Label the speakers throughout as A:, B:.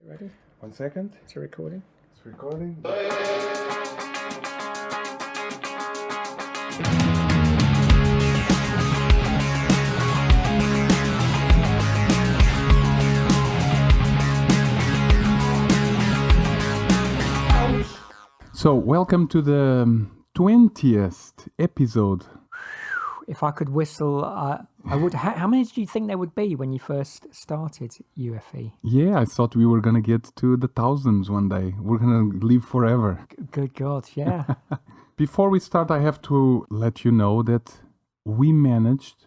A: Ready?
B: 1 second.
A: It's a recording.
B: It's recording. So, welcome to the 20th episode.
A: If I could whistle, I would. How many did you think there would be when you first started UFE?
B: Yeah, I thought we were going to get to the thousands one day. We're going to live forever.
A: Good God, yeah.
B: Before we start, I have to let you know that we managed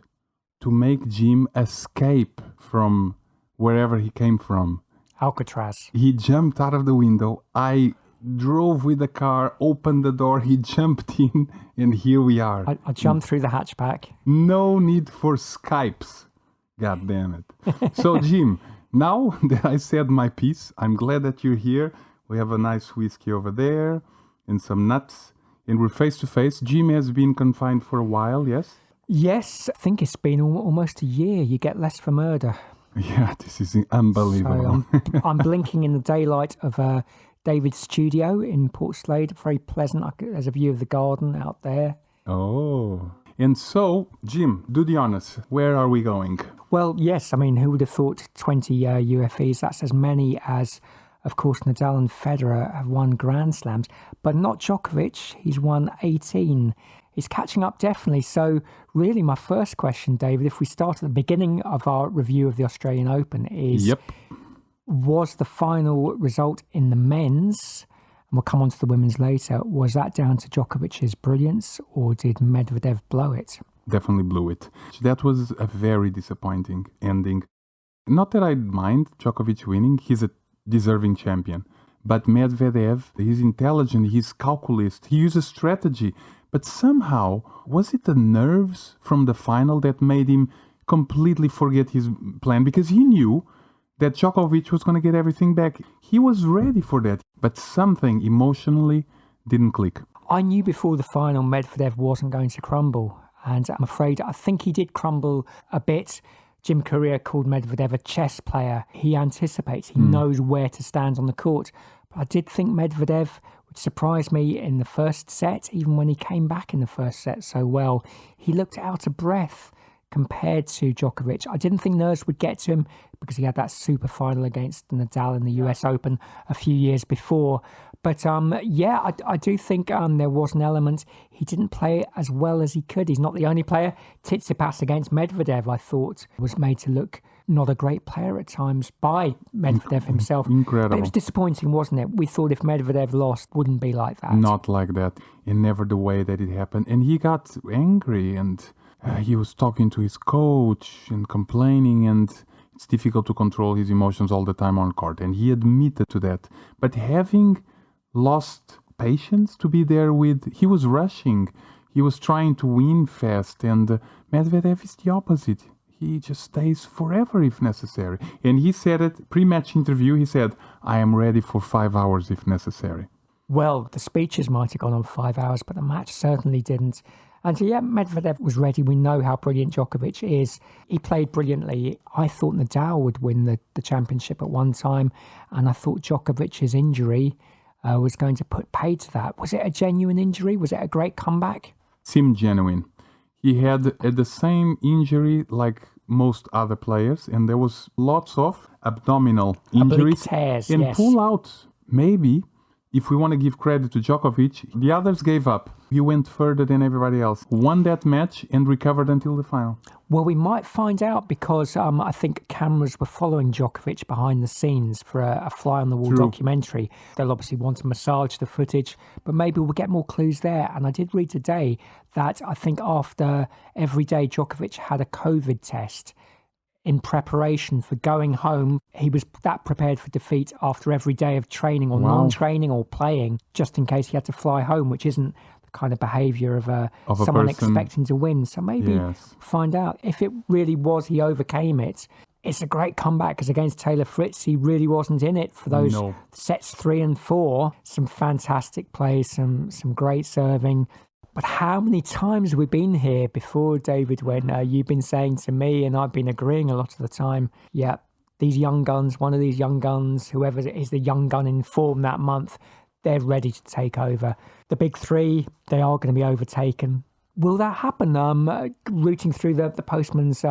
B: to make Jim escape from wherever he came from.
A: Alcatraz.
B: He jumped out of the window. I drove with the car, opened the door, he jumped in, and here we are.
A: I jumped through the hatchback.
B: No need for Skypes. God damn it. So, Jim, now that I said my piece, I'm glad that you're here. We have a nice whiskey over there and some nuts, and we're face to face. Jim has been confined for a while, yes?
A: Yes, I think it's been almost a year. You get less for murder.
B: Yeah, this is unbelievable.
A: So I'm blinking in the daylight of David's studio in Port Slade. Very pleasant. There's a view of the garden out there.
B: Oh. And so, Jim, do the honors. Where are we going?
A: Well, yes. I mean, who would have thought 20 UFEs? That's as many as, of course, Nadal and Federer have won Grand Slams, but not Djokovic. He's won 18. He's catching up, definitely. So, really, my first question, David, if we start at the beginning of our review of the Australian Open, is...
B: Yep.
A: Was the final result in the men's, and we'll come on to the women's later, was that down to Djokovic's brilliance or did Medvedev blow it?
B: Definitely blew it. That was a very disappointing ending. Not that I mind Djokovic winning, he's a deserving champion. But Medvedev, he's intelligent, he's calculist, he uses strategy. But somehow, was it the nerves from the final that made him completely forget his plan? Because he knew that Djokovic was going to get everything back. He was ready for that, but something emotionally didn't click.
A: I knew before the final Medvedev wasn't going to crumble, and I'm afraid I think he did crumble a bit. Jim Courier called Medvedev a chess player. He anticipates, he knows where to stand on the court. But I did think Medvedev would surprise me in the first set, even when he came back in the first set so well. He looked out of breath compared to Djokovic. I didn't think nerves would get to him because he had that super final against Nadal in the US Open a few years before. But I do think there was an element. He didn't play as well as he could. He's not the only player. Tsitsipas against Medvedev, I thought, was made to look not a great player at times by Medvedev himself.
B: Incredible.
A: But it was disappointing, wasn't it? We thought if Medvedev lost, it wouldn't be like that.
B: Not like that, and never the way that it happened. And he got angry, and he was talking to his coach and complaining, and it's difficult to control his emotions all the time on court, and he admitted to that. But having lost patience to be there with, he was rushing, he was trying to win fast, and Medvedev is the opposite. He just stays forever if necessary. And he said it, pre-match interview, he said, I am ready for 5 hours if necessary.
A: Well, the speeches might have gone on 5 hours, but the match certainly didn't. And so, yeah, Medvedev was ready. We know how brilliant Djokovic is. He played brilliantly. I thought Nadal would win the championship at one time, and I thought Djokovic's injury was going to put paid to that. Was it a genuine injury? Was it a great comeback?
B: Seemed genuine. He had the same injury like most other players, and there was lots of abdominal injuries
A: tears,
B: and
A: yes.
B: pull-outs. Maybe, if we want to give credit to Djokovic, the others gave up. He went further than everybody else, won that match and recovered until the final.
A: Well, we might find out because I think cameras were following Djokovic behind the scenes for a fly-on-the-wall documentary. They'll obviously want to massage the footage, but maybe we'll get more clues there. And I did read today that I think after every day Djokovic had a COVID test in preparation for going home. He was that prepared for defeat after every day of training or non-training or playing, just in case he had to fly home, which isn't kind of behaviour of someone expecting to win. So maybe find out if it really was he overcame it. It's a great comeback because against Taylor Fritz, he really wasn't in it for those sets 3 and 4. Some fantastic play, some great serving. But how many times have we been here before, David, when you've been saying to me, and I've been agreeing a lot of the time, yeah, these young guns, one of these young guns, whoever is the young gun in form that month, they're ready to take over. The big three, they are going to be overtaken. Will that happen? Rooting through the postman's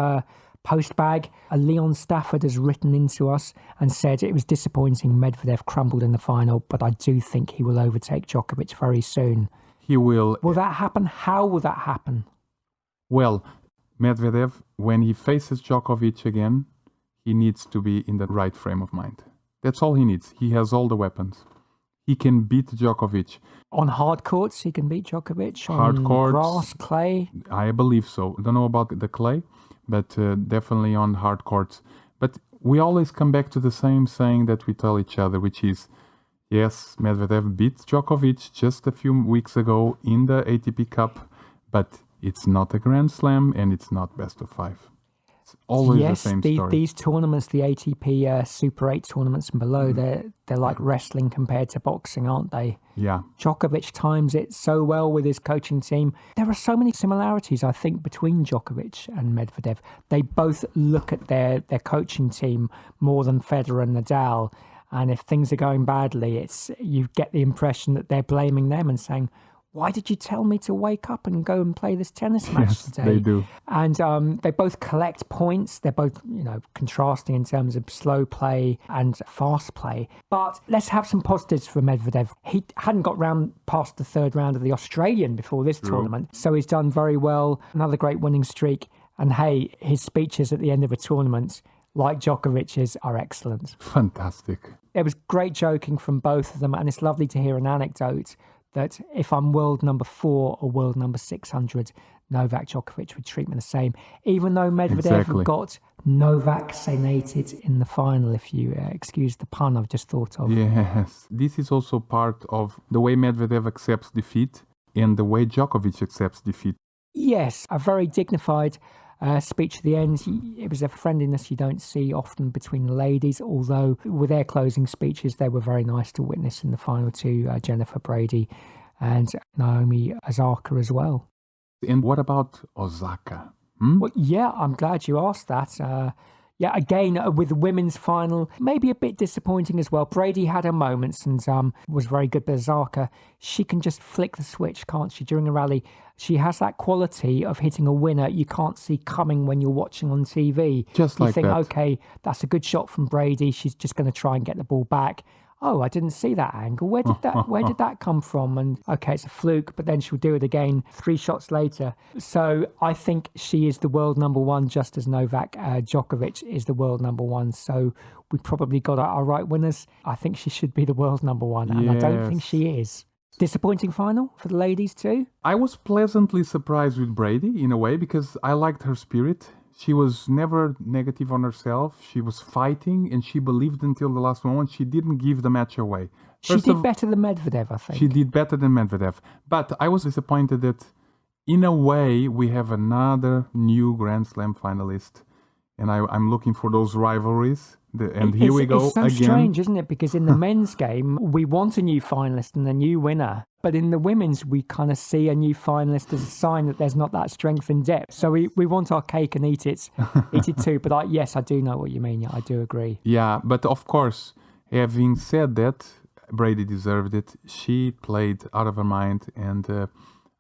A: post bag, Leon Stafford has written into us and said it was disappointing Medvedev crumbled in the final, but I do think he will overtake Djokovic very soon.
B: He will.
A: Will that happen? How will that happen?
B: Well, Medvedev, when he faces Djokovic again, he needs to be in the right frame of mind. That's all he needs. He has all the weapons. He can beat Djokovic.
A: On hard courts, he can beat Djokovic.
B: Hard
A: on
B: courts,
A: grass, clay?
B: I believe so. I don't know about the clay, but definitely on hard courts. But we always come back to the same saying that we tell each other, which is, yes, Medvedev beat Djokovic just a few weeks ago in the ATP Cup, but it's not a Grand Slam and it's not best of 5. It's always the same story.
A: These tournaments, the ATP Super 8 tournaments and below, they're like wrestling compared to boxing, aren't they?
B: Yeah.
A: Djokovic times it so well with his coaching team. There are so many similarities, I think, between Djokovic and Medvedev. They both look at their coaching team more than Federer and Nadal. And if things are going badly, you get the impression that they're blaming them and saying, why did you tell me to wake up and go and play this tennis match today?
B: They do.
A: And they both collect points. They're both, contrasting in terms of slow play and fast play. But let's have some positives for Medvedev. He hadn't got past the third round of the Australian before this tournament, so he's done very well. Another great winning streak. And hey, his speeches at the end of a tournament, like Djokovic's, are excellent.
B: Fantastic.
A: It was great joking from both of them, and it's lovely to hear an anecdote that if I'm world number 4 or world number 600, Novak Djokovic would treat me the same, even though Medvedev got Novak-cinated in the final, if you excuse the pun I've just thought of.
B: Yes, this is also part of the way Medvedev accepts defeat and the way Djokovic accepts defeat.
A: Yes, a very dignified speech at the end. It was a friendliness you don't see often between the ladies, although with their closing speeches, they were very nice to witness in the final to Jennifer Brady and Naomi Oz'aka as well.
B: And what about Oz'aka?
A: Well, yeah, I'm glad you asked that. Again, with the women's final, maybe a bit disappointing as well. Brady had her moments and was very good, but Oz'aka, she can just flick the switch, can't she, during a rally? She has that quality of hitting a winner you can't see coming when you're watching on TV.
B: Just like that. You think,
A: okay, that's a good shot from Brady. She's just going to try and get the ball back. Oh, I didn't see that angle. Where did that come from? And okay, it's a fluke, but then she'll do it again 3 shots later. So I think she is the world number 1, just as Novak Djokovic is the world number 1. So we probably got our right winners. I think she should be the world number 1, and
B: yes.
A: I don't think she is. Disappointing final for the ladies too?
B: I was pleasantly surprised with Brady in a way because I liked her spirit. She was never negative on herself. She was fighting and she believed until the last moment. She didn't give the match away.
A: She did better than Medvedev, I think.
B: She did better than Medvedev. But I was disappointed that in a way we have another new Grand Slam finalist. And I'm looking for those rivalries. Here we go
A: again. It's so strange, isn't it? Because in the men's game, we want a new finalist and a new winner. But in the women's, we kind of see a new finalist as a sign that there's not that strength and depth. So we want our cake and eat it too. But I do know what you mean. Yeah, I do agree.
B: Yeah, but of course, having said that, Brady deserved it. She played out of her mind and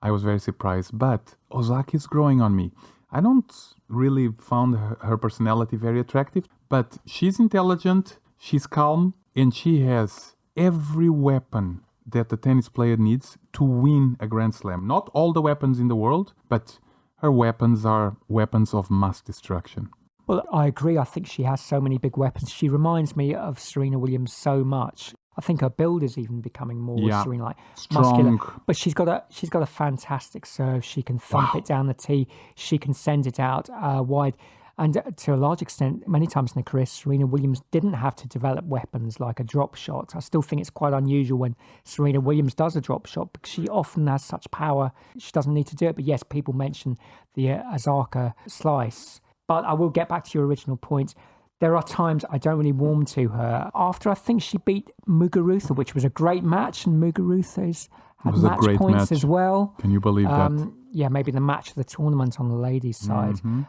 B: I was very surprised. But Oz'aka is growing on me. I don't really found her personality very attractive, but she's intelligent, she's calm, and she has every weapon that the tennis player needs to win a Grand Slam. Not all the weapons in the world, but her weapons are weapons of mass destruction.
A: Well, I agree. I think she has so many big weapons. She reminds me of Serena Williams so much. I think her build is even becoming more Serena-like, muscular. But she's got a fantastic serve. She can thump it down the tee. She can send it out wide. And to a large extent, many times in her career, Serena Williams didn't have to develop weapons like a drop shot. I still think it's quite unusual when Serena Williams does a drop shot because she often has such power. She doesn't need to do it. But yes, people mention the Oz'aka slice. But I will get back to your original point. There are times I don't really warm to her. After I think she beat Muguruza, which was a great match, and Muguruza's had match points as well.
B: Can you believe that?
A: Yeah, maybe the match of the tournament on the ladies' side.
B: Mm-hmm.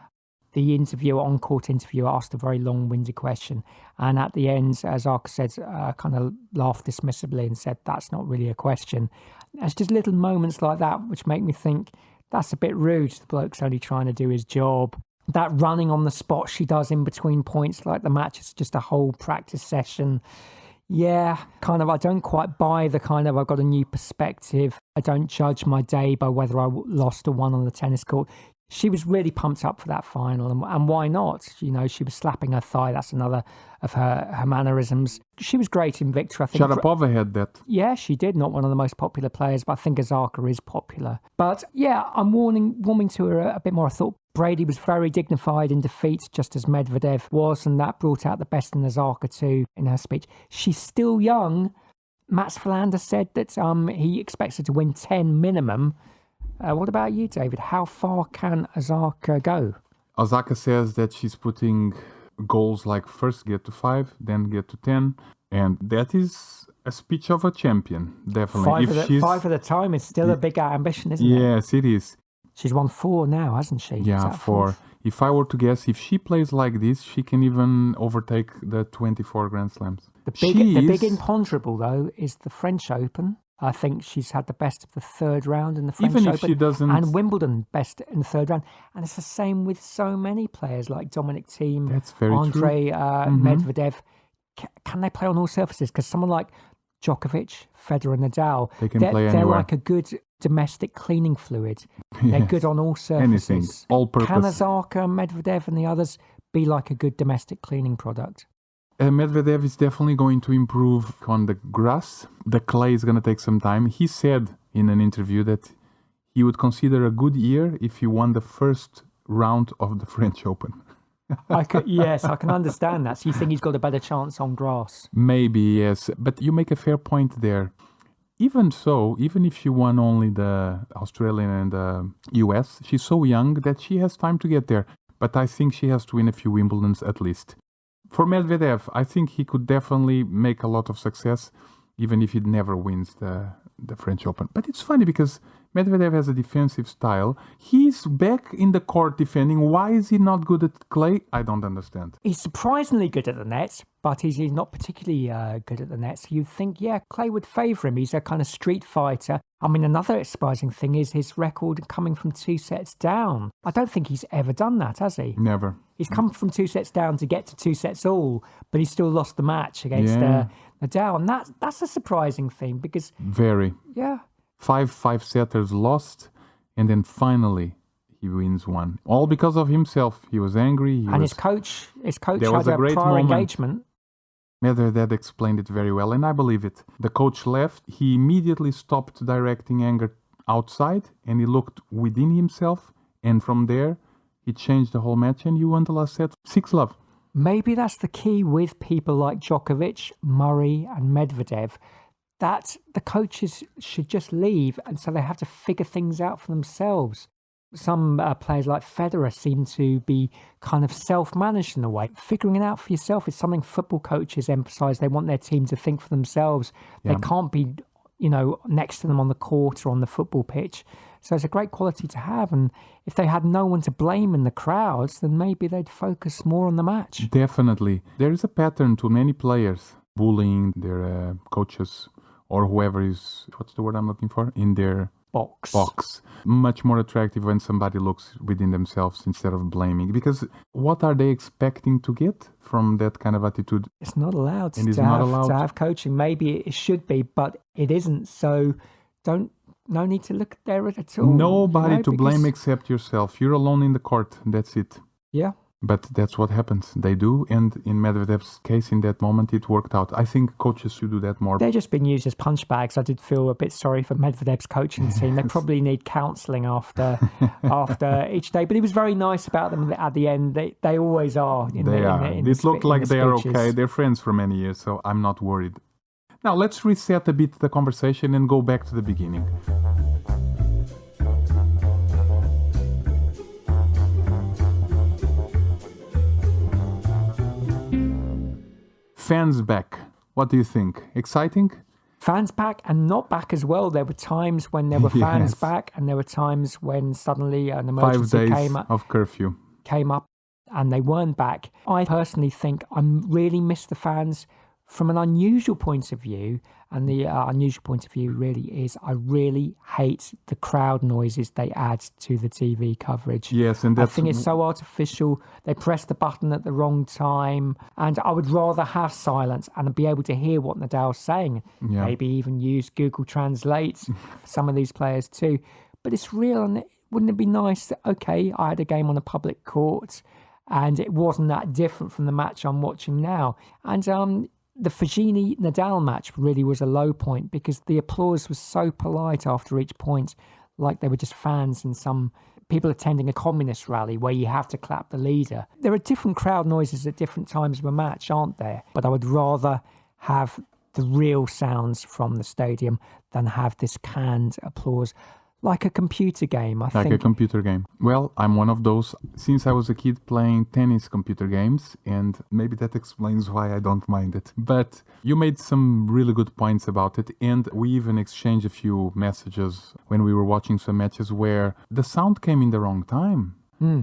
A: the on-court interviewer asked a very long-winded question. And at the end, Oz'aka said, kind of laughed dismissively and said, that's not really a question. There's just little moments like that which make me think that's a bit rude. The bloke's only trying to do his job. That running on the spot she does in between points, like the match is just a whole practice session. Yeah, kind of, I don't quite buy the kind of, I've got a new perspective. I don't judge my day by whether I lost or won on the tennis court. She was really pumped up for that final, and why not? You know, she was slapping her thigh. That's another of her mannerisms. She was great in victory, I think.
B: Sharapova had that.
A: Yeah, she did. Not one of the most popular players, but I think Oz'aka is popular. But yeah, I'm warming to her a bit more. I thought Brady was very dignified in defeat, just as Medvedev was, and that brought out the best in Oz'aka too in her speech. She's still young. Mats Wilander said that he expects her to win 10 minimum. What about you, David? How far can Oz'aka go?
B: Oz'aka says that she's putting goals like first get to 5, then get to 10. And that is a speech of a champion, definitely.
A: 5 at a time is still a big ambition, isn't it?
B: Yes, it is.
A: She's won 4 now, hasn't she?
B: Yeah, 4. If I were to guess, if she plays like this, she can even overtake the 24 Grand Slams.
A: The big imponderable, though, is the French Open. I think she's had the best of the third round in the French Open.
B: Even if she doesn't...
A: And Wimbledon best in the third round. And it's the same with so many players like Dominic Chaim, Andre Medvedev. Can they play on all surfaces? Because someone like Djokovic, Federer, Nadal, they're like a good domestic cleaning fluid. They're good on all surfaces.
B: Anything, all purpose.
A: Can Oz'aka, Medvedev and the others be like a good domestic cleaning product?
B: Medvedev is definitely going to improve on the grass. The clay is going to take some time. He said in an interview that he would consider a good year if he won the first round of the French Open.
A: Yes, I can understand that. So you think he's got a better chance on grass?
B: Maybe, yes. But you make a fair point there. Even so, even if she won only the Australian and the US, she's so young that she has time to get there. But I think she has to win a few Wimbledons at least. For Medvedev, I think he could definitely make a lot of success, even if he never wins the French Open. But it's funny because Medvedev has a defensive style. He's back in the court defending. Why is he not good at clay? I don't understand.
A: He's surprisingly good at the nets, but he's not particularly good at the nets. You'd think, clay would favour him. He's a kind of street fighter. I mean, another surprising thing is his record coming from 2 sets down. I don't think he's ever done that, has he?
B: Never.
A: He's come from 2 sets down to get to 2 sets all, but he still lost the match against Nadal. And that's a surprising thing because...
B: Very.
A: Yeah.
B: 5 setters lost, and then finally he wins one. All because of himself. He was angry.
A: His coach
B: there was
A: had
B: a great
A: prior
B: moment.
A: engagement.
B: Medvedev explained it very well, and I believe it. The coach left. He immediately stopped directing anger outside, and he looked within himself. And from there, he changed the whole match, and he won the last set 6-love.
A: Maybe that's the key with people like Djokovic, Murray, and Medvedev. That the coaches should just leave, and so they have to figure things out for themselves. Some players like Federer seem to be kind of self-managed in a way. Figuring it out for yourself is something football coaches emphasise. They want their team to think for themselves. Yeah. They can't be, next to them on the court or on the football pitch. So it's a great quality to have. And if they had no one to blame in the crowds, then maybe they'd focus more on the match.
B: Definitely. There is a pattern to many players bullying their coaches or whoever is, what's the word I'm looking for? In their box. Much more attractive when somebody looks within themselves instead of blaming. Because what are they expecting to get from that kind of attitude?
A: It's not allowed to have coaching. Maybe it should be, but it isn't. So no need to look there at all.
B: Nobody to blame except yourself. You're alone in the court. That's it.
A: Yeah.
B: But that's what happens. They do. And in Medvedev's case, in that moment, it worked out. I think coaches should do that more.
A: They're just been used as punch bags. I did feel a bit sorry for Medvedev's coaching team. They probably need counselling after each day. But he was very nice about them at the end. They always are.
B: It looked like they are okay. They're friends for many years, so I'm not worried. Now, let's reset a bit the conversation and go back to the beginning. Fans back. What do you think? Exciting?
A: Fans back and not back as well. There were times when there were fans back, and there were times when suddenly an emergency
B: 5 days of curfew
A: came up. and they weren't back. I personally think I really miss the fans from an unusual point of view. And the unusual point of view really is I really hate the crowd noises they add to the TV coverage.
B: Yes, and that's...
A: I think it's so artificial. They press the button at the wrong time. And I would rather have silence and be able to hear what Nadal's saying.
B: Yeah.
A: Maybe even use Google Translate for some of these players too. But it's real, and wouldn't it be nice that, okay, I had a game on a public court and it wasn't that different from the match I'm watching now. And the Fognini-Nadal match really was a low point because the applause was so polite after each point, like they were just fans and some people attending a communist rally where you have to clap the leader. There are different crowd noises at different times of a match, aren't there? But I would rather have the real sounds from the stadium than have this canned applause. Like a computer game, I think.
B: Like a computer game. Well, I'm one of those. Since I was a kid playing tennis computer games, and maybe that explains why I don't mind it. But you made some really good points about it, and we even exchanged a few messages when we were watching some matches where the sound came in the wrong time.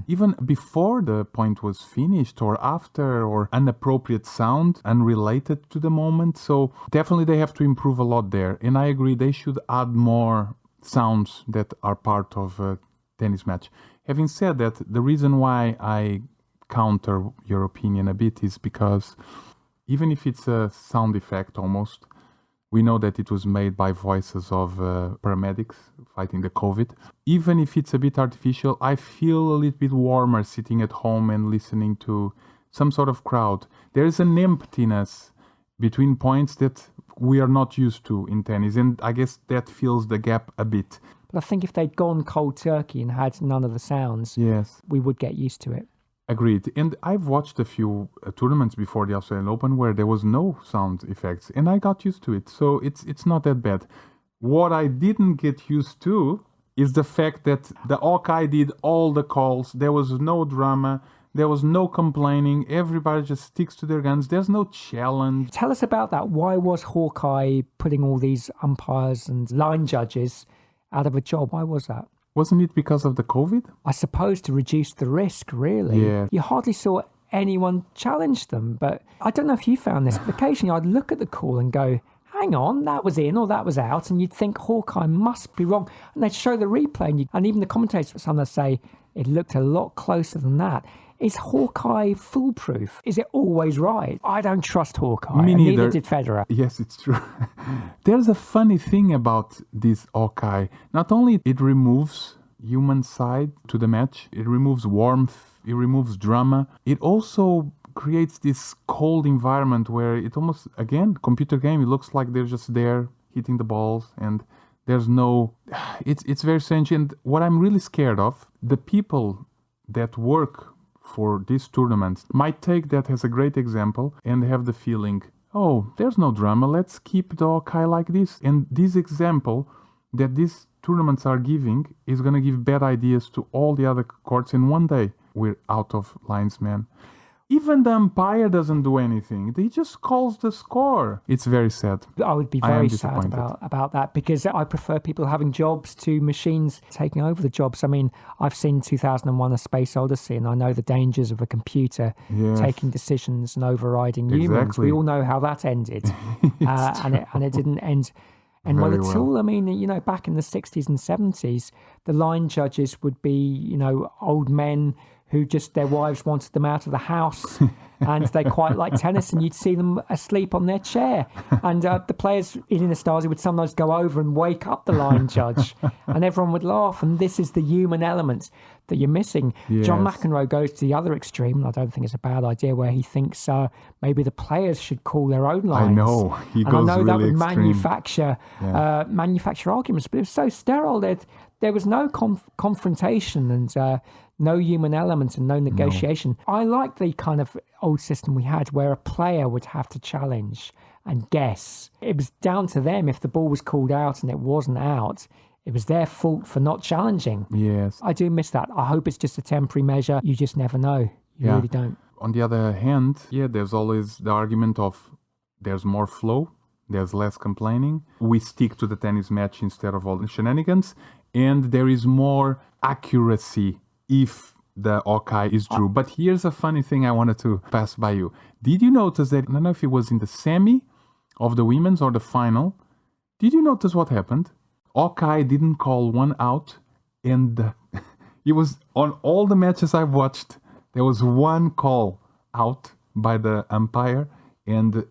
B: Even before the point was finished or after, or inappropriate sound, unrelated to the moment. So definitely they have to improve a lot there. And I agree, they should add more sounds that are part of a tennis match. Having said that, the reason why I counter your opinion a bit is because even if it's a sound effect almost, we know that it was made by voices of paramedics fighting the COVID. Even if it's a bit artificial, I feel a little bit warmer sitting at home and listening to some sort of crowd. There is an emptiness between points that we are not used to in tennis, and I guess that fills the gap a bit.
A: But I think if they'd gone cold turkey and had none of the sounds,
B: yes,
A: we would get used to it.
B: Agreed. And I've watched a few tournaments before the Australian Open where there was no sound effects, and I got used to it, so it's not that bad. What I didn't get used to is the fact that the Hawkeye did all the calls. There was no drama. There was no complaining. Everybody just sticks to their guns. There's no challenge.
A: Tell us about that. Why was Hawkeye putting all these umpires and line judges out of a job? Why was that?
B: Wasn't it because of the COVID?
A: I suppose to reduce the risk, really.
B: Yeah.
A: You hardly saw anyone challenge them. But I don't know if you found this, but occasionally I'd look at the call and go, hang on, that was in or that was out. And you'd think Hawkeye must be wrong. And they'd show the replay. And even the commentators, some would say, it looked a lot closer than that. Is Hawkeye foolproof? Is it always right? I don't trust Hawkeye.
B: Me neither.
A: Neither did Federer.
B: Yes, it's true. There's a funny thing about this Hawkeye. Not only it removes human side to the match, it removes warmth, it removes drama. It also creates this cold environment where it almost, again, computer game, it looks like they're just there hitting the balls and there's no... It's very strange. And what I'm really scared of, the people that work for these tournaments might take that as a great example and have the feeling, oh, there's no drama, let's keep the Hawkeye like this. And this example that these tournaments are giving is going to give bad ideas to all the other courts, and one day we're out of linesmen. Even the umpire doesn't do anything. He just calls the score. It's very sad.
A: I would be very sad about that because I prefer people having jobs to machines taking over the jobs. I mean, I've seen 2001 A Space Odyssey, and I know the dangers of a computer taking decisions and overriding humans. We all know how that ended. and it didn't end well at all. I mean, you know, back in the 60s and 70s, the line judges would be, you know, old men who just their wives wanted them out of the house and they quite like tennis, and you'd see them asleep on their chair. And the players in the Stasi would sometimes go over and wake up the line judge and everyone would laugh. And this is the human element that you're missing. Yes. John McEnroe goes to the other extreme, and I don't think it's a bad idea, where he thinks maybe the players should call their own lines.
B: I know. He goes
A: I know
B: really
A: that would
B: extreme.
A: manufacture arguments, but it was so sterile that there was no confrontation and no human element and no negotiation. No. I like the kind of old system we had where a player would have to challenge and guess. It was down to them if the ball was called out and it wasn't out. It was their fault for not challenging.
B: Yes.
A: I do miss that. I hope it's just a temporary measure. You just never know. You really don't.
B: On the other hand, there's always the argument of there's more flow, there's less complaining. We stick to the tennis match instead of all the shenanigans. And there is more accuracy if the Hawkeye is true. But here's a funny thing I wanted to pass by you. Did you notice that, I don't know if it was in the semi of the women's or the final, did you notice what happened? Hawkeye didn't call one out, and it was on all the matches I've watched, there was one call out by the umpire, and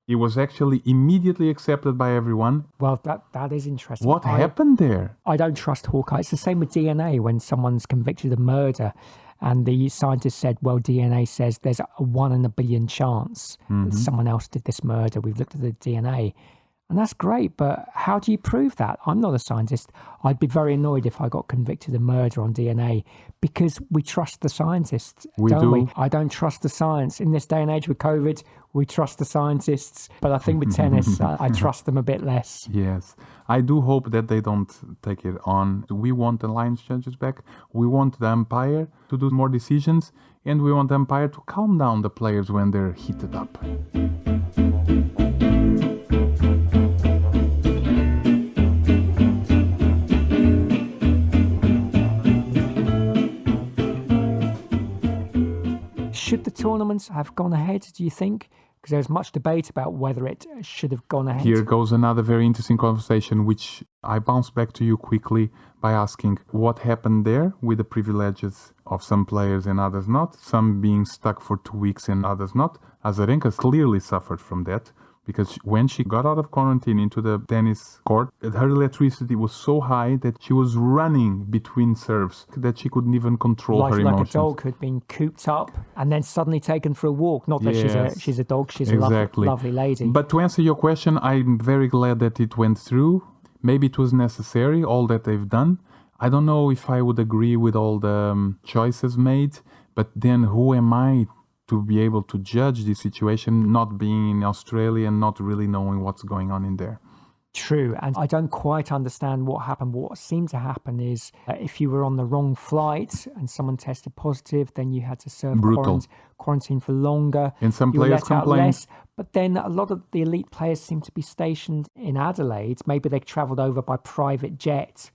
B: it was actually immediately accepted by everyone.
A: Well, that is interesting.
B: What happened there?
A: I don't trust Hawkeye. It's the same with DNA when someone's convicted of murder and the scientist said, well, DNA says there's a 1 in a billion chance that someone else did this murder. We've looked at the DNA. And that's great, but how do you prove that? I'm not a scientist. I'd be very annoyed if I got convicted of murder on DNA because we trust the scientists, don't we? I don't trust the science. In this day and age with COVID, we trust the scientists. But I think with tennis, I trust them a bit less.
B: Yes. I do hope that they don't take it on. We want the lines judges back. We want the umpire to do more decisions. And we want the umpire to calm down the players when they're heated up.
A: Should the tournaments have gone ahead, do you think? Because there's much debate about whether it should have gone ahead.
B: Here goes another very interesting conversation, which I bounce back to you quickly by asking what happened there with the privileges of some players and others not, some being stuck for 2 weeks and others not. Azarenka clearly suffered from that, because when she got out of quarantine into the tennis court, her electricity was so high that she was running between serves, that she couldn't even control her emotions.
A: Like a dog who'd been cooped up and then suddenly taken for a walk. Not that she's a dog, she's a lovely lady.
B: But to answer your question, I'm very glad that it went through. Maybe it was necessary, all that they've done. I don't know if I would agree with all the choices made, but then who am I to be able to judge the situation, not being in Australia and not really knowing what's going on in there?
A: True, and I don't quite understand what happened. What seemed to happen is if you were on the wrong flight and someone tested positive, then you had to serve quarantine for longer.
B: And some players complained.
A: But then a lot of the elite players seem to be stationed in Adelaide. Maybe they travelled over by private jet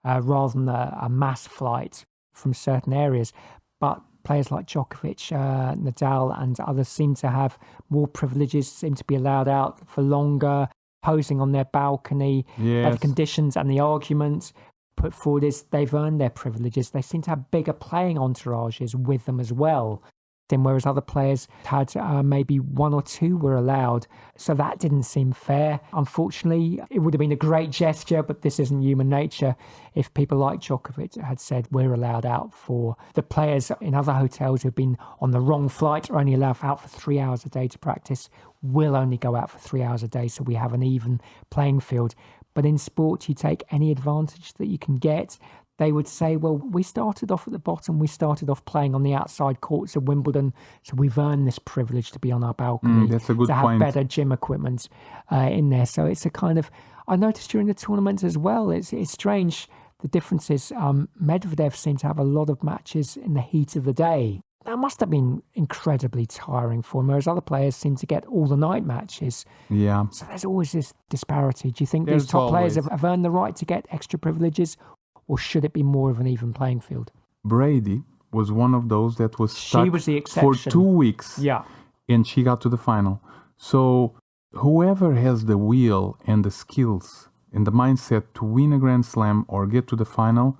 A: rather than a mass flight from certain areas. But players like Djokovic, Nadal and others seem to have more privileges, seem to be allowed out for longer, posing on their balcony.
B: Yes.
A: The conditions and the argument put forward is they've earned their privileges. They seem to have bigger playing entourages with them as well. Then whereas other players had maybe 1 or 2 were allowed. So that didn't seem fair. Unfortunately, it would have been a great gesture, but this isn't human nature. If people like Djokovic had said, we're allowed out for the players in other hotels who've been on the wrong flight are only allowed out for 3 hours a day to practice, we'll only go out for 3 hours a day so we have an even playing field. But in sport, you take any advantage that you can get. They would say, well, we started off at the bottom. We started off playing on the outside courts of Wimbledon, so we've earned this privilege to be on our balcony,
B: that's a good
A: to have
B: point.
A: better gym equipment in there. So it's a kind of, I noticed during the tournament as well, it's strange, the differences. Medvedev seemed to have a lot of matches in the heat of the day. That must have been incredibly tiring for him, whereas other players seem to get all the night matches.
B: Yeah.
A: So there's always this disparity. Do you think these top players have earned the right to get extra privileges? Or should it be more of an even playing field?
B: Brady was one of those that was stuck
A: she was the exception.
B: for 2 weeks.
A: Yeah.
B: And she got to the final. So whoever has the will and the skills and the mindset to win a Grand Slam or get to the final,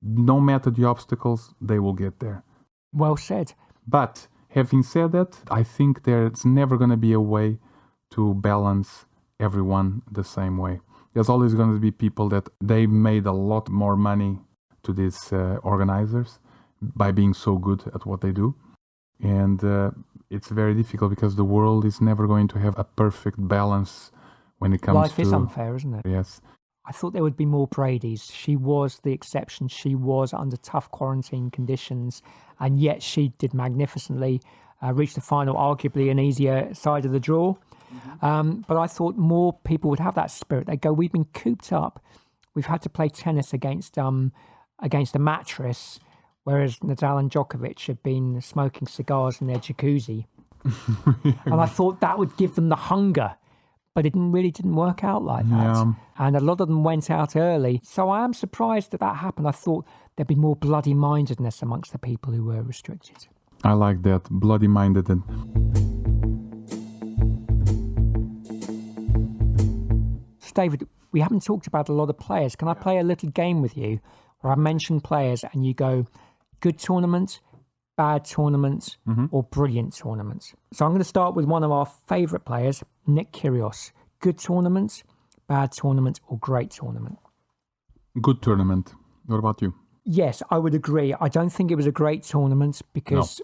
B: no matter the obstacles, they will get there.
A: Well said.
B: But having said that, I think there's never going to be a way to balance everyone the same way. There's always going to be people that they made a lot more money to these organizers by being so good at what they do. And it's very difficult because the world is never going to have a perfect balance when it comes
A: Life is unfair, isn't it?
B: Yes.
A: I thought there would be more Bradys. She was the exception. She was under tough quarantine conditions, and yet she did magnificently, reached the final, arguably an easier side of the draw. But I thought more people would have that spirit. They go, we've been cooped up. We've had to play tennis against a mattress, whereas Nadal and Djokovic have been smoking cigars in their jacuzzi. And I thought that would give them the hunger. but it really didn't work out like that.
B: Yeah.
A: And a lot of them went out early. So I am surprised that happened. I thought there'd be more bloody-mindedness amongst the people who were restricted.
B: I like that, bloody-minded.
A: So David, we haven't talked about a lot of players. Can I play a little game with you where I mention players and you go good tournament, bad tournament, or brilliant tournament? So I'm going to start with one of our favourite players, Nick Kyrgios. Good tournament, bad tournament, or great tournament?
B: Good tournament. What about you?
A: Yes, I would agree. I don't think it was a great tournament because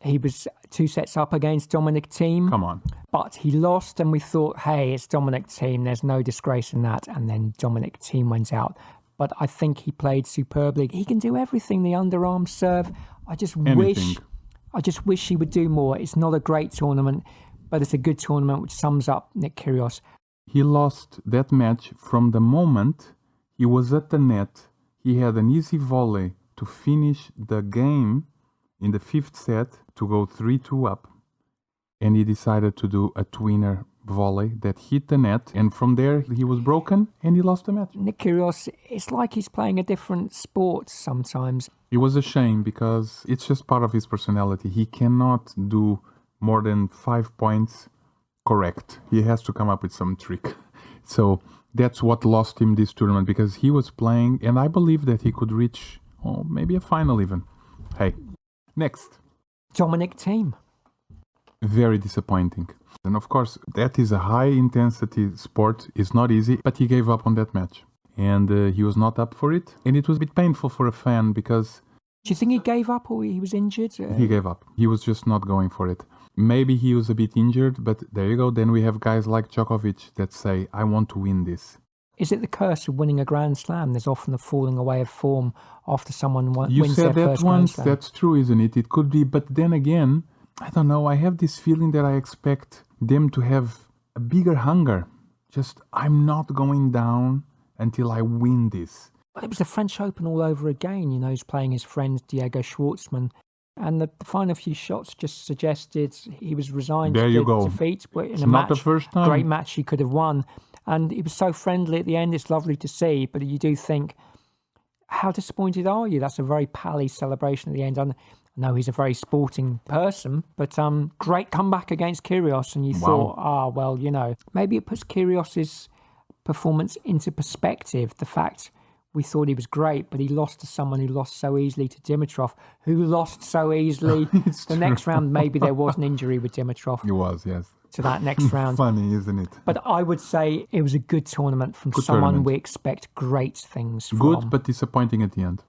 A: he was 2 sets up against Dominic Chaim.
B: Come on.
A: But he lost and we thought, hey, it's Dominic Chaim. There's no disgrace in that. And then Dominic Chaim went out. But I think he played superbly. He can do everything, the underarm serve. I just wish he would do more. It's not a great tournament, but it's a good tournament, which sums up Nick Kyrgios.
B: He lost that match from the moment he was at the net. He had an easy volley to finish the game in the 5th set to go 3-2 up. And he decided to do a tweener volley that hit the net. And from there, he was broken and he lost the match.
A: Nick Kyrgios, it's like he's playing a different sport sometimes.
B: It was a shame because it's just part of his personality. He cannot do more than 5 points correct. He has to come up with some trick. So that's what lost him this tournament, because he was playing and I believe that he could reach maybe a final even. Hey, next.
A: Dominic Chaim.
B: Very disappointing. And of course, that is a high-intensity sport. It's not easy, but he gave up on that match. And he was not up for it. And it was a bit painful for a fan because...
A: Do you think he gave up or he was injured?
B: He gave up. He was just not going for it. Maybe he was a bit injured, but there you go. Then we have guys like Djokovic that say, I want to win this.
A: Is it the curse of winning a Grand Slam? There's often a falling away of form after someone wins
B: You
A: their
B: said that
A: first
B: once.
A: Grand Slam.
B: That's true, isn't it? It could be. But then again, I don't know. I have this feeling that I expect them to have a bigger hunger. Just, I'm not going down until I win this.
A: Well, it was the French Open all over again. You know, he's playing his friend Diego Schwartzman. And the final few shots just suggested he was resigned
B: There
A: to
B: you go.
A: defeat. But in
B: It's
A: a
B: not
A: match,
B: the first time.
A: great match he could have won. And he was so friendly at the end. It's lovely to see. But you do think, how disappointed are you? That's a very pally celebration at the end. I know he's a very sporting person, but great comeback against Kyrgios. And you thought, well, you know, maybe it puts Kyrgios's performance into perspective. The fact we thought he was great, but he lost to someone who lost so easily to Dimitrov, who lost so easily. The next round, maybe there was an injury with Dimitrov.
B: It was, yes.
A: To that next round.
B: Funny, isn't it?
A: But I would say it was a good tournament from
B: Good
A: someone
B: tournament.
A: we expect great things from.
B: Good, but disappointing at the end.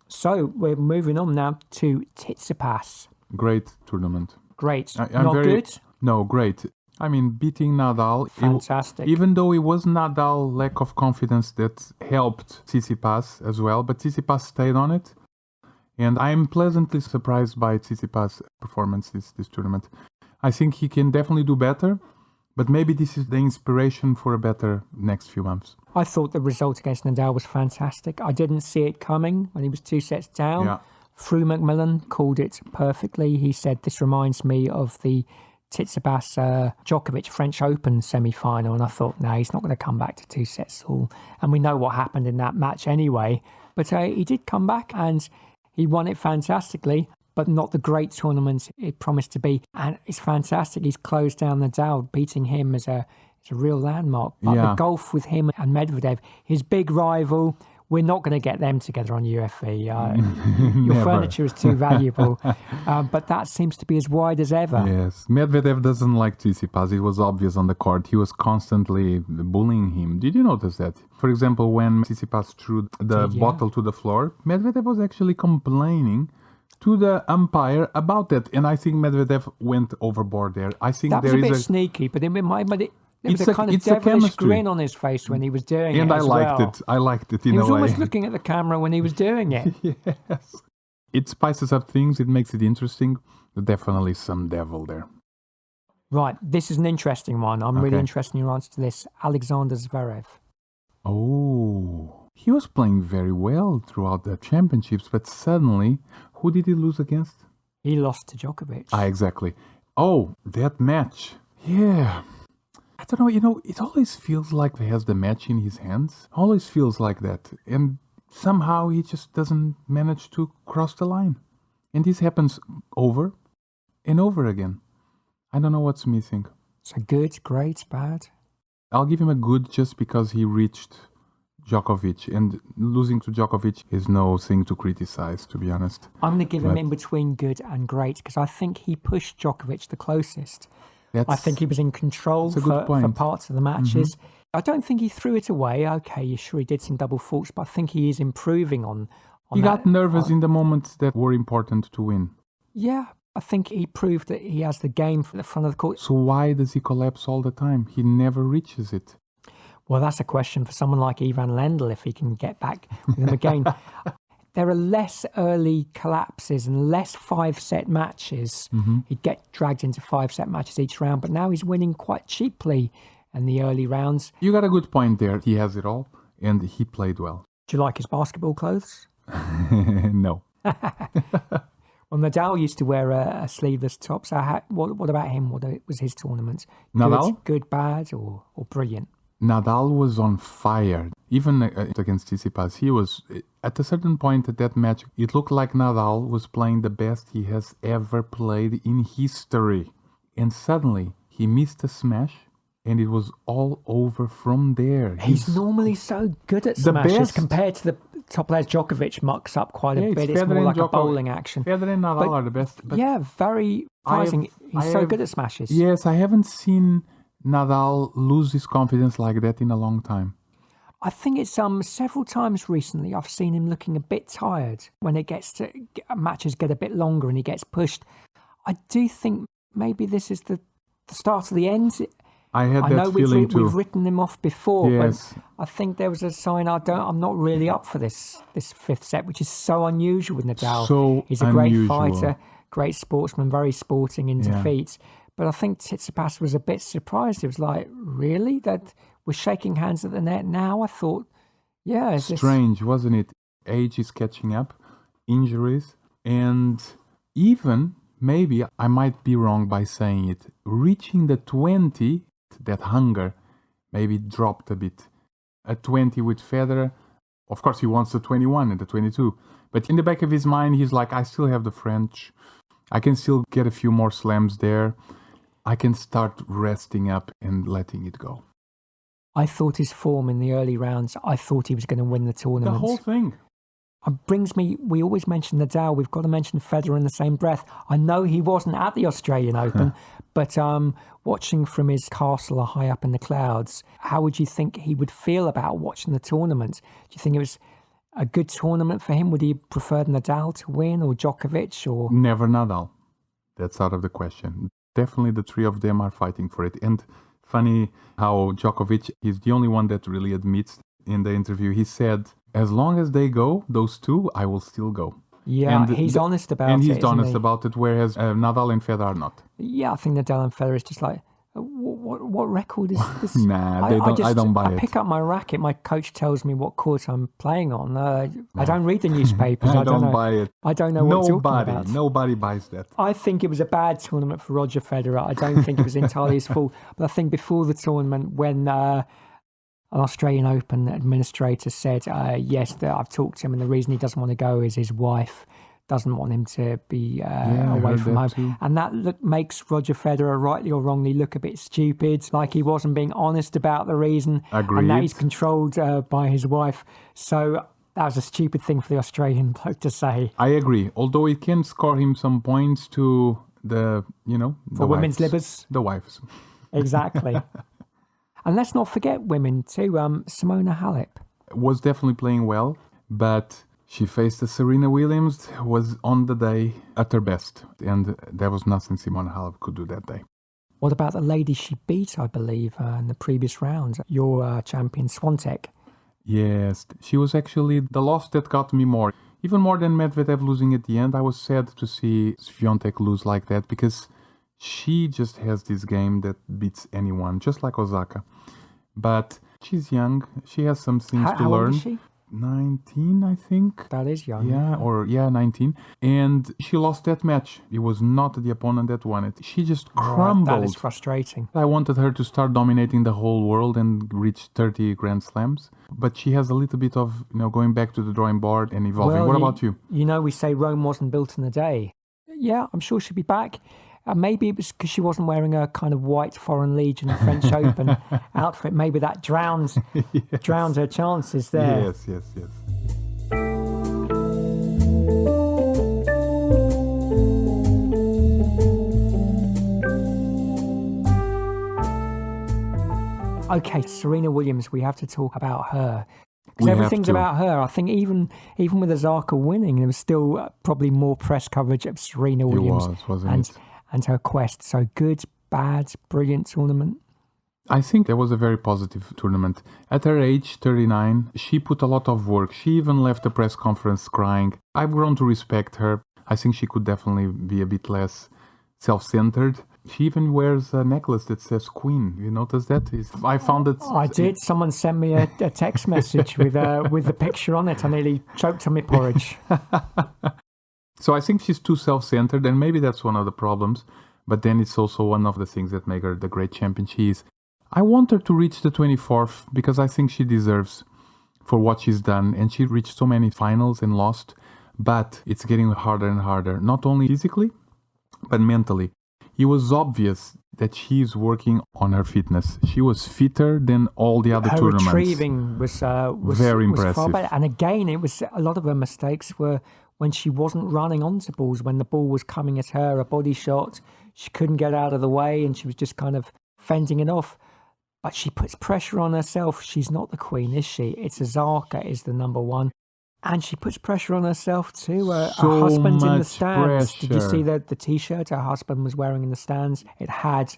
A: So we're moving on now to Tsitsipas.
B: Great tournament.
A: Great.
B: I'm
A: Not
B: very,
A: good?
B: No, great. I mean, beating Nadal.
A: Fantastic.
B: Even though it was Nadal lack of confidence that helped Tsitsipas as well, but Tsitsipas stayed on it. And I'm pleasantly surprised by Tsitsipas' performance this tournament. I think he can definitely do better, but maybe this is the inspiration for a better next few months.
A: I thought the result against Nadal was fantastic. I didn't see it coming when he was 2 sets down.
B: Yeah.
A: Fru McMillan called it perfectly. He said, this reminds me of the Tsitsipas Djokovic French Open semi-final. And I thought, no, he's not going to come back to 2 sets all. And we know what happened in that match anyway. But he did come back and he won it fantastically, but not the great tournament it promised to be. And it's fantastic. He's closed down Nadal, beating him as a real landmark. But the golf with him and Medvedev, his big rival, we're not going to get them together on UFE. Your furniture is too valuable. But that seems to be as wide as ever.
B: Yes. Medvedev doesn't like Tsitsipas. It was obvious on the court. He was constantly bullying him. Did you notice that? For example, when Tsitsipas threw the bottle to the floor, Medvedev was actually complaining to the umpire about that. And I think Medvedev went overboard there. I think
A: that was
B: there
A: a bit
B: is
A: sneaky, but there was
B: It's
A: a
B: a-
A: kind of
B: it's a
A: devilish
B: chemistry.
A: grin on his face when he was doing it.
B: and I
A: as
B: liked
A: well.
B: it. I liked it in
A: He
B: a
A: was
B: way.
A: almost looking at the camera when he was doing it.
B: Yes. It spices up things. It makes it interesting. Definitely some devil there.
A: Right, this is an interesting one. I'm really
B: Okay.
A: interested in your answer to this. Alexander Zverev.
B: Oh, he was playing very well throughout the championships, but suddenly, who did he lose against?
A: He lost to Djokovic.
B: Exactly. Oh, that match. Yeah. don't know, it always feels like he has the match in his hands. Always feels like that. And somehow he just doesn't manage to cross the line. And this happens over and over again. I don't know what's missing.
A: So good, great, bad?
B: I'll give him a good just because he reached Djokovic, and losing to Djokovic is no thing to criticize, to be honest.
A: I'm going to give him in between good and great because I think he pushed Djokovic the closest. I think he was in control for parts of the matches. I don't think he threw it away. Okay, sure, he did some double faults, but I think he is improving on
B: he got nervous in the moments that were important to win.
A: Yeah, I think he proved that he has the game from the front of the court.
B: So why does he collapse all the time? He never reaches it.
A: Well, that's a question for someone like Ivan Lendl, if he can get back with him again. There are less early collapses and less 5-set matches. He'd get dragged into 5-set matches each round, but now he's winning quite cheaply in the early rounds.
B: You got a good point there. He has it all, and he played well.
A: Do you like his basketball clothes?
B: No.
A: Well, Nadal used to wear a sleeveless top. So what about him? What was his tournament?
B: Nadal?
A: Good, bad, or brilliant?
B: Nadal was on fire. Even against Tsitsipas, he was, at a certain point at that match, it looked like Nadal was playing the best he has ever played in history. And suddenly, he missed a smash, and it was all over from there.
A: He's normally so good at smashes compared to the top players. Djokovic mucks up quite a bit. It's more like a bowling action.
B: Federer and Nadal are the best.
A: But yeah, very surprising. He's so good at smashes.
B: Yes, I haven't seen Nadal lose his confidence like that in a long time.
A: I think it's several times recently I've seen him looking a bit tired when it gets to matches get a bit longer and he gets pushed. I do think maybe this is the start of the end.
B: I had that feeling too.
A: We've written him off before,
B: yes.
A: But I think there was a sign I'm not really up for this 5th set, which is so unusual with Nadal. He's a great fighter, great sportsman, very sporting in defeats. But I think Tsitsipas was a bit surprised. It was like, really? That we're shaking hands at the net now? I thought, yeah.
B: Strange, wasn't it? Age is catching up, injuries, and even, maybe I might be wrong by saying it, reaching the 20, that hunger, maybe dropped a bit. A 20 with Federer, of course he wants the 21 and the 22. But in the back of his mind, he's like, I still have the French. I can still get a few more slams there. I can start resting up and letting it go.
A: I thought his form in the early rounds, I thought he was going to win the tournament.
B: The whole thing.
A: We always mention Nadal, we've got to mention Federer in the same breath. I know he wasn't at the Australian Open, but watching from his castle high up in the clouds, how would you think he would feel about watching the tournament? Do you think it was a good tournament for him? Would he prefer Nadal to win or Djokovic? Or
B: Never Nadal. That's out of the question. Definitely the three of them are fighting for it. And funny how Djokovic is the only one that really admits in the interview. He said, as long as they go, those two, I will still go.
A: Yeah, and he's honest about it.
B: And he's honest about it, whereas Nadal and Federer are not.
A: Yeah, I think Nadal and Federer is just like, what record is this?
B: Nah, I don't buy it.
A: I pick up my racket, my coach tells me what court I'm playing on. I don't read the newspapers. I don't
B: buy it.
A: I don't know what you're talking about.
B: Nobody buys that.
A: I think it was a bad tournament for Roger Federer. I don't think it was entirely his fault. But I think before the tournament, when an Australian Open administrator said, yes, I've talked to him and the reason he doesn't want to go is his wife doesn't want him to be away from home. Too. And that makes Roger Federer, rightly or wrongly, look a bit stupid, like he wasn't being honest about the reason.
B: Agreed.
A: And now he's controlled by his wife. So that was a stupid thing for the Australian bloke to say.
B: I agree. Although it can score him some points to the
A: women's libbers.
B: The wives.
A: Exactly. And let's not forget women too. Simona Halep
B: was definitely playing well, but she faced a Serena Williams, was on the day at her best, and there was nothing Simona Halep could do that day.
A: What about the lady she beat, I believe, in the previous round, your champion Swiatek?
B: Yes, she was actually the loss that got me more. Even more than Medvedev losing at the end, I was sad to see Swiatek lose like that, because she just has this game that beats anyone, just like Oz'aka. But she's young, she has some things to learn.
A: Old is she?
B: 19, I think.
A: That is young.
B: Yeah, 19. And she lost that match. It was not the opponent that won it. She just crumbled.
A: That is frustrating.
B: I wanted her to start dominating the whole world and reach 30 Grand Slams. But she has a little bit of, going back to the drawing board and evolving.
A: Well,
B: what about you?
A: We say Rome wasn't built in a day. Yeah, I'm sure she'll be back. Maybe it was because she wasn't wearing a kind of white Foreign Legion French Open outfit. Maybe that drowns her chances there.
B: Yes.
A: Okay, Serena Williams, we have to talk about her. Because everything's about her. I think even with Oz'aka winning, there was still probably more press coverage of Serena Williams and her quest. So good, bad, brilliant tournament.
B: I think that was a very positive tournament. At her age, 39, she put a lot of work. She even left the press conference crying. I've grown to respect her. I think she could definitely be a bit less self-centered. She even wears a necklace that says Queen. You notice that? I found it.
A: I did. Someone sent me a text message with the picture on it. I nearly choked on my porridge.
B: So I think she's too self-centered, and maybe that's one of the problems. But then it's also one of the things that make her the great champion she is. I want her to reach the 24th because I think she deserves for what she's done. And she reached so many finals and lost. But it's getting harder and harder, not only physically, but mentally. It was obvious that she's working on her fitness. She was fitter than all the other tournaments.
A: Her retrieving was
B: very impressive.
A: Far better. And again, it was a lot of her mistakes were when she wasn't running onto balls, when the ball was coming at her, a body shot, she couldn't get out of the way, and she was just kind of fending it off. But she puts pressure on herself. She's not the queen, is she? It's Oz'aka is the number one. And she puts pressure on herself too. Her husband's in the stands.
B: Pressure.
A: Did you see the T-shirt her husband was wearing in the stands? It had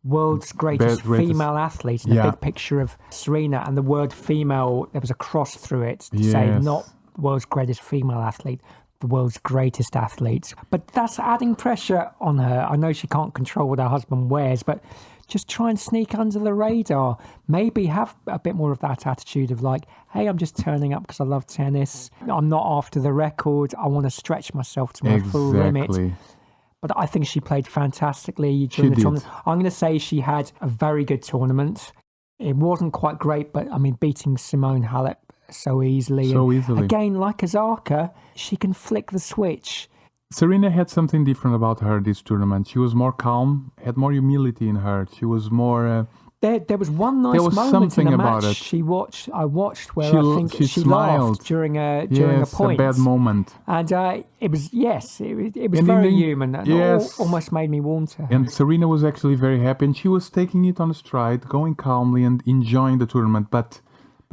A: world's greatest female athlete and a big picture of Serena, and the word female, there was a cross through it to say not world's greatest female athlete, the world's greatest athlete. But that's adding pressure on her. I know she can't control what her husband wears, but just try and sneak under the radar. Maybe have a bit more of that attitude of like, hey, I'm just turning up because I love tennis. I'm not after the record. I want to stretch myself to my full limit. But I think she played fantastically during the tournament. I'm going to say she had a very good tournament. It wasn't quite great, but I mean, beating Simone Halep so easily. Again, like Oz'aka, she can flick the switch.
B: Serena had something different about her this tournament. She was more calm, had more humility in her. She was more...
A: There was one nice moment in the match I watched where I think she
B: smiled
A: laughed during a point.
B: A bad moment.
A: And it was very human and almost made me warm to her.
B: And Serena was actually very happy, and she was taking it on a stride, going calmly and enjoying the tournament, But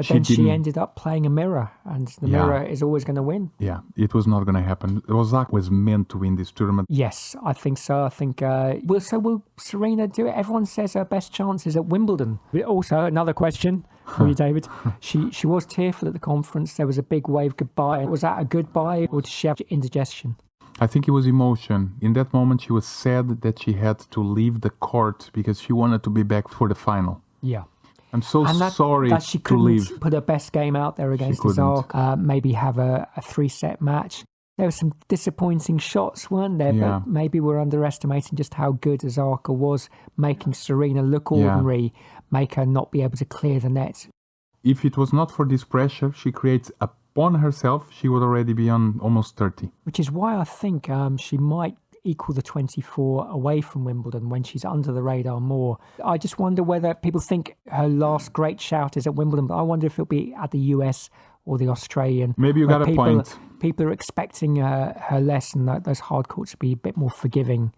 B: then she ended up playing a mirror, and the mirror is always going to win. Yeah, it was not going to happen. Oz'aka was meant to win this tournament.
A: Yes, I think so. I think, will Serena do it? Everyone says her best chance is at Wimbledon. Also, another question for you, David. She was tearful at the conference. There was a big wave goodbye. Was that a goodbye, or did she have indigestion? I think it was emotion. In that moment, she was sad that she had to leave the court because she wanted to be back for the final. Yeah. I'm so sorry that she couldn't put her best game out there against Oz'aka. Maybe have a 3-set match. There were some disappointing shots, weren't there? Yeah. But maybe we're underestimating just how good Oz'aka was, making Serena look ordinary, make her not be able to clear the net. If it was not for this pressure she creates upon herself, she would already be on almost 30. Which is why I think she might equal the 24 away from Wimbledon when she's under the radar more. I just wonder whether people think her last great shout is at Wimbledon, but I wonder if it'll be at the US or the Australian. Maybe you got a point. People are expecting her less, and those hard courts to be a bit more forgiving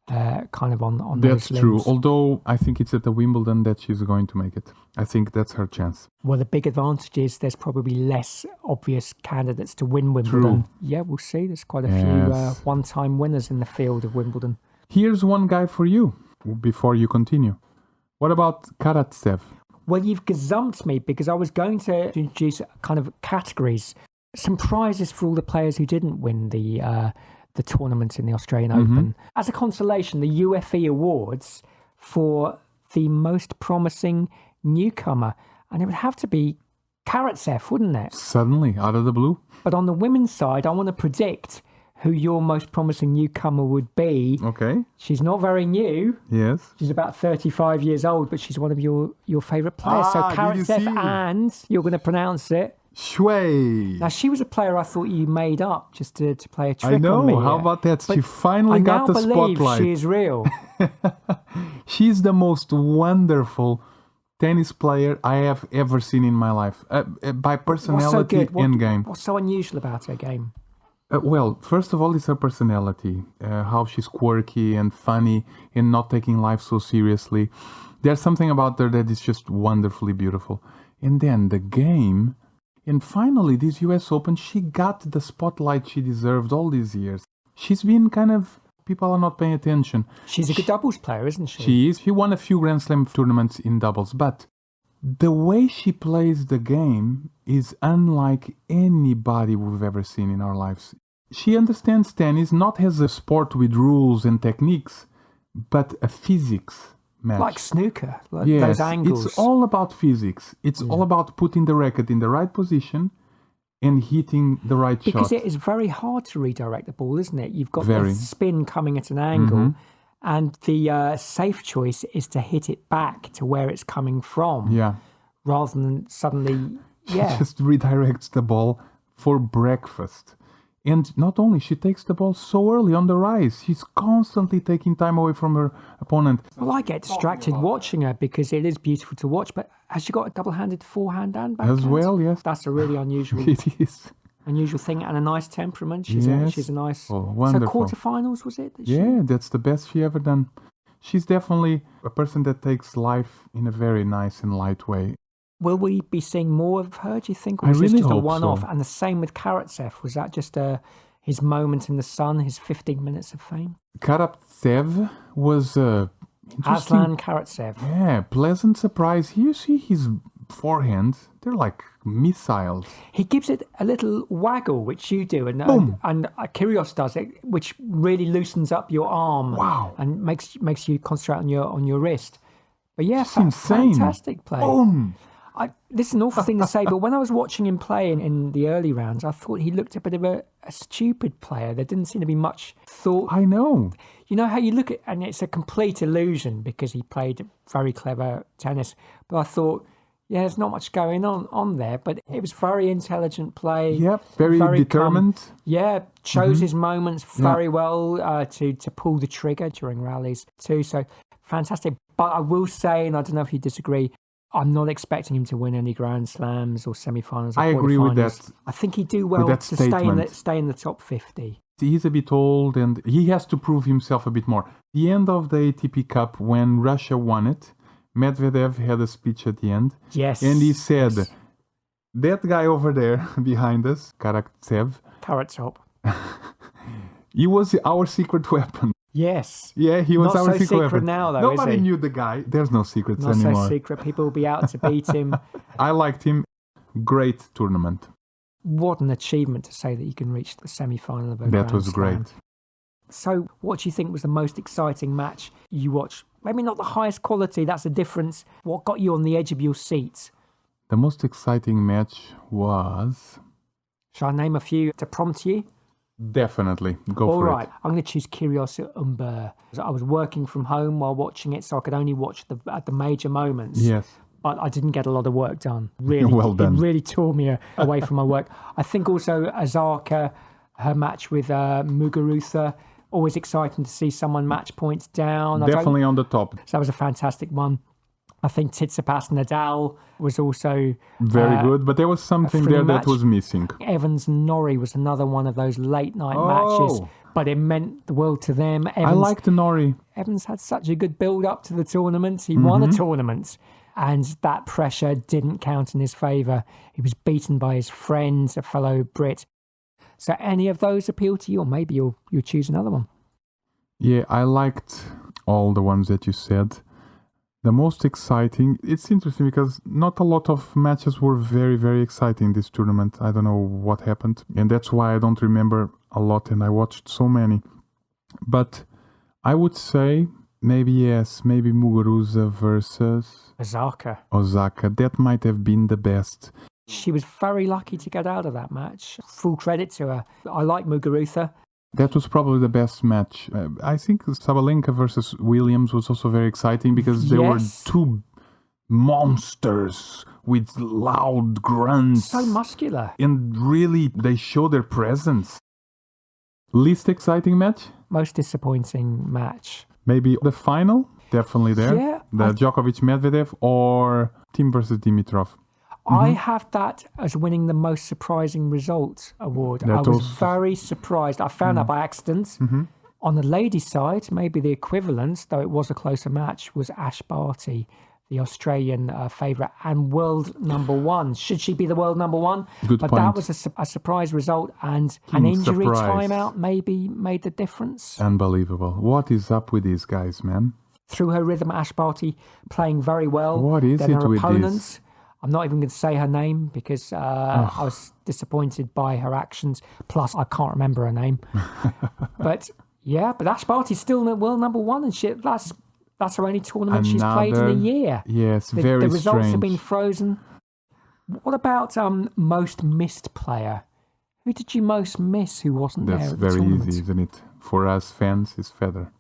A: kind of on those limbs. That's true, although I think it's at the Wimbledon that she's going to make it. I think that's her chance. Well, the big advantage is there's probably less obvious candidates to win Wimbledon. True. Yeah, we'll see. There's quite a few one-time winners in the field of Wimbledon. Here's one guy for you before you continue. What about Karatsev? Well, you've gazumped me because I was going to introduce kind of categories, some prizes for all the players who didn't win the tournament in the Australian Open. As a consolation, the UFE Awards for the most promising newcomer, and it would have to be Karatsev, wouldn't it?
B: Suddenly, out of the blue.
A: But on the women's side, I want to predict who your most promising newcomer would be.
B: Okay.
A: She's not very new.
B: Yes.
A: She's about 35 years old, but she's one of your favourite players. So
B: did you
A: Karatsev,
B: see?
A: and you're going to pronounce it.
B: Shui.
A: Now, she was a player I thought you made up just to play a trick
B: I know.
A: on me.
B: How about that? She finally got the
A: I now believe
B: spotlight.
A: she is real.
B: She's the most wonderful tennis player I have ever seen in my life. By
A: What's so
B: personality
A: good?
B: and game.
A: What's so unusual about her game?
B: Well, first of all, it's her personality. How she's quirky and funny and not taking life so seriously. There's something about her that is just wonderfully beautiful. And then the game. And finally, this US Open, she got the spotlight she deserved all these years. She's been kind of... People are not paying attention.
A: She's a good doubles player, isn't she?
B: She is. She won a few Grand Slam tournaments in doubles. But the way she plays the game is unlike anybody we've ever seen in our lives. She understands tennis not as a sport with rules and techniques, but a physics match.
A: Like snooker, like
B: Yes,
A: those angles.
B: it's all about physics. It's all about putting the racket in the right position and hitting the right
A: because
B: shot.
A: it is very hard to redirect the ball, isn't it? You've got
B: Very.
A: the spin coming at an angle, and the safe choice is to hit it back to where it's coming from,
B: Yeah.
A: rather than suddenly,
B: She
A: yeah.
B: just redirects the ball for breakfast. And not only, she takes the ball so early on the rise. She's constantly taking time away from her opponent.
A: Well, I get distracted watching her because it is beautiful to watch, but has she got a double-handed forehand and backhand?
B: As well, yes.
A: That's a really unusual
B: It is.
A: thing, and a nice temperament. She's
B: Yes.
A: a nice...
B: Oh,
A: So
B: wonderful.
A: quarterfinals, was it? that she-
B: Yeah, that's the best she ever done. She's definitely a person that takes life in a very nice and light way.
A: Will we be seeing more of her, do you think? Or
B: I
A: was this
B: really
A: just a
B: hope
A: one-off?
B: so.
A: And the same with Karatsev. Was that just his moment in the sun, his 15 minutes of fame?
B: Karatsev was interesting.
A: Aslan Karatsev.
B: Yeah, pleasant surprise. You see his forehand, they're like missiles.
A: He gives it a little waggle, which you do, and
B: Boom.
A: Kyrgios does it, which really loosens up your arm.
B: Wow.
A: And makes you concentrate on your wrist. But yeah,
B: It's insane.
A: fantastic play.
B: Boom!
A: This is an awful thing to say, but when I was watching him play in the early rounds, I thought he looked a bit of a stupid player. There didn't seem to be much thought.
B: I know.
A: You know how you look at, and it's a complete illusion because he played very clever tennis. But I thought, yeah, there's not much going on there, but it was very intelligent play.
B: Yep, very determined.
A: Chose his moments very well to pull the trigger during rallies too. So fantastic. But I will say, and I don't know if you disagree, I'm not expecting him to win any Grand Slams or semi-finals. Or
B: I agree with
A: quarterfinals.
B: that.
A: I think he'd do well
B: that
A: to
B: statement.
A: stay in the top 50.
B: He's a bit old and he has to prove himself a bit more. The end of the ATP Cup, when Russia won it, Medvedev had a speech at the end.
A: Yes.
B: And he said, that guy over there behind us, Karatsev,
A: Karatsev.
B: he was our secret weapon.
A: Yes.
B: Yeah, he was
A: Not
B: our
A: so
B: secret
A: secret
B: weapon.
A: now, though, is
B: Nobody
A: he?
B: knew the guy. There's no secrets
A: Not
B: anymore.
A: so secret. People will be out to beat him.
B: I liked him. Great tournament.
A: What an achievement to say that you can reach the semi-final of a
B: That
A: Grand
B: was
A: Slam.
B: great.
A: So what do you think was the most exciting match you watched? Maybe not the highest quality, that's a difference. What got you on the edge of your seat?
B: The most exciting match was...
A: Shall I name a few to prompt you?
B: Definitely. Go
A: All
B: for
A: right,
B: it.
A: I'm going to choose Kyrgios Umber. I was working from home while watching it, so I could only watch at the major moments.
B: Yes.
A: But I didn't get a lot of work done. Really,
B: Well done.
A: It really tore me away from my work. I think also Oz'aka, her match with Muguruza, always exciting to see someone match points down.
B: Definitely on the top.
A: So that was a fantastic one. I think Tsitsipas Nadal was also
B: Very good. But there was something
A: free
B: there
A: match.
B: that was missing.
A: Evans Norrie was another one of those late night
B: Oh.
A: matches, but it meant the world to them.
B: I liked Nori.
A: Evans had such a good build up to the tournament. He won a tournament, and that pressure didn't count in his favour. He was beaten by his friend, a fellow Brit. So any of those appeal to you, or maybe you'll choose another one.
B: Yeah, I liked all the ones that you said. The most exciting, it's interesting because not a lot of matches were very, very exciting this tournament. I don't know what happened. And that's why I don't remember a lot and I watched so many. But I would say maybe Muguruza versus
A: Oz'aka.
B: Oz'aka. That might have been the best.
A: She was very lucky to get out of that match. Full credit to her. I like Muguruza.
B: That was probably the best match. I think Sabalenka versus Williams was also very exciting because there were two monsters with loud grunts.
A: So muscular.
B: And really, they show their presence. Least exciting match?
A: Most disappointing match.
B: Maybe the final? Definitely there.
A: Yeah.
B: The Djokovic-Medvedev or Tim versus Dimitrov.
A: I have that as winning the most surprising result award. I was very surprised. I found out by accident. On the ladies' side, maybe the equivalent, though it was a closer match, was Ash Barty, the Australian favourite and world number one. Should she be the world number one?
B: Good
A: but
B: point.
A: That was a surprise result, and an injury timeout maybe made the difference.
B: Unbelievable. What is up with these guys, man?
A: Through her rhythm, Ash Barty playing very well.
B: What is
A: then
B: it
A: her
B: with
A: opponent,
B: this?
A: I'm not even going to say her name because I was disappointed by her actions. Plus, I can't remember her name. But Ash Barty's still world number one, and shit. That's her only tournament she's played in a year.
B: Yes,
A: the
B: very
A: results
B: strange.
A: have been frozen. What about most missed player? Who did you most miss who wasn't there at the tournament?
B: That's very easy, isn't it? For us fans, it's Federer.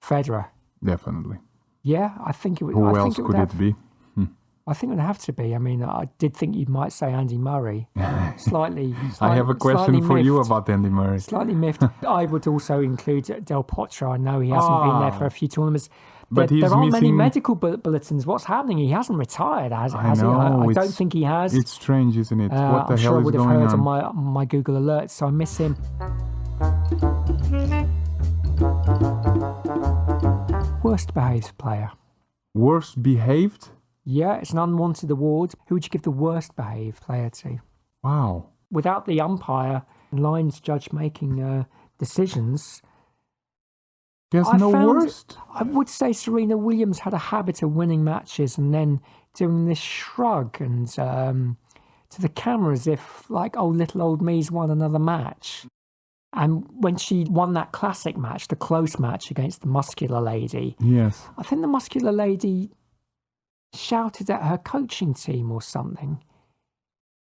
A: Federer.
B: Definitely.
A: Yeah, I think it would.
B: Who else could it be?
A: I think it would have to be. I mean, I did think you might say Andy Murray. Slightly
B: I have a question for you about Andy Murray.
A: Slightly miffed. I would also include Del Potro. I know he hasn't been there for a few tournaments.
B: But
A: there aren't many
B: missing
A: medical bulletins. What's happening? He hasn't retired, has he? I don't think he has.
B: It's strange, isn't it? What the
A: I'm
B: hell
A: sure I
B: is
A: would have
B: going
A: heard
B: on?
A: on my Google alerts, so I miss him. Worst behaved player.
B: Worst behaved?
A: Yeah, it's an unwanted award. Who would you give the worst behaved player to?
B: Wow.
A: Without the umpire and lines judge making decisions.
B: There's no worst.
A: I would say Serena Williams had a habit of winning matches and then doing this shrug and to the camera as if, like, oh, little old me's won another match. And when she won that classic match, the close match against the muscular lady,
B: Yes.
A: I think the muscular lady shouted at her coaching team or something,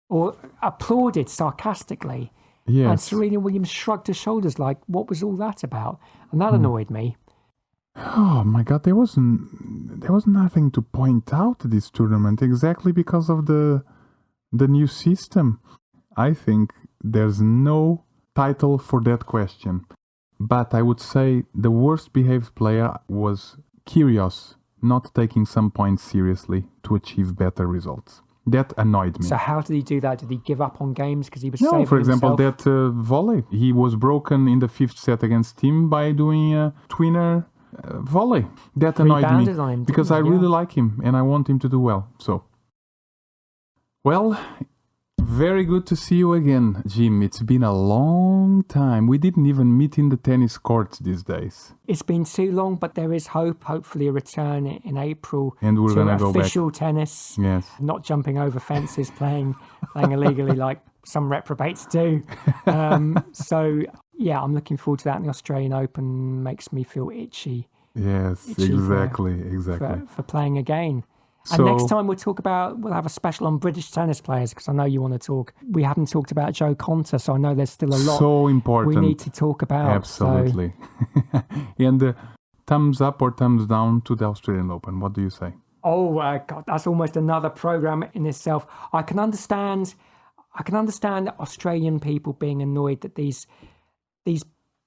A: or applauded sarcastically.
B: Yes.
A: And Serena Williams shrugged her shoulders like, what was all that about? And that annoyed me.
B: Oh my God, there was nothing to point out at this tournament exactly because of the new system. I think there's no title for that question. But I would say the worst behaved player was Kyrgios, not taking some points seriously to achieve better results. That annoyed me.
A: So how did he do that? Did he give up on games because he was
B: No,
A: saving
B: for example,
A: himself?
B: that volley. He was broken in the fifth set against Tim by doing a twinner volley. That annoyed me
A: Rebounded on him,
B: because
A: didn't
B: I
A: he?
B: really
A: Yeah.
B: like him and I want him to do well. So, well, very good to see you again, Jim. It's been a long time. We didn't even meet in the tennis courts these days.
A: It's been too long, but there is hope. Hopefully a return in April
B: And we're
A: to
B: gonna go back.
A: official tennis.
B: Yes.
A: Not jumping over fences, playing illegally like some reprobates do. So, yeah, I'm looking forward to that. And the Australian Open makes me feel itchy
B: Yes,
A: Itchy
B: exactly.
A: for playing again. And
B: So,
A: next time we'll have a special on British tennis players because I know you want to talk. We haven't talked about Joe Conter, so I know there's still a lot
B: so important.
A: we need to talk about.
B: Absolutely. And thumbs up or thumbs down to the Australian Open. What do you say?
A: Oh, God, that's almost another program in itself. I can understand Australian people being annoyed that these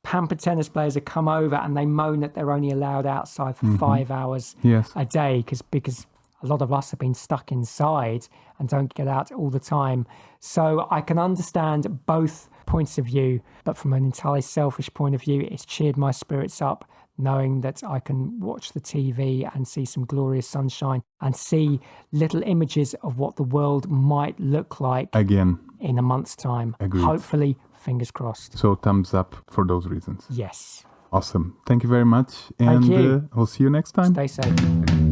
A: pampered tennis players have come over and they moan that they're only allowed outside for 5 hours
B: Yes.
A: a day because a lot of us have been stuck inside and don't get out all the time. So I can understand both points of view, but from an entirely selfish point of view, it's cheered my spirits up knowing that I can watch the TV and see some glorious sunshine and see little images of what the world might look like
B: Again.
A: in a month's time.
B: Agreed.
A: Hopefully, fingers crossed.
B: So thumbs up for those reasons.
A: Yes.
B: Awesome. Thank you very much. And
A: you.
B: we'll see you next time.
A: Stay safe.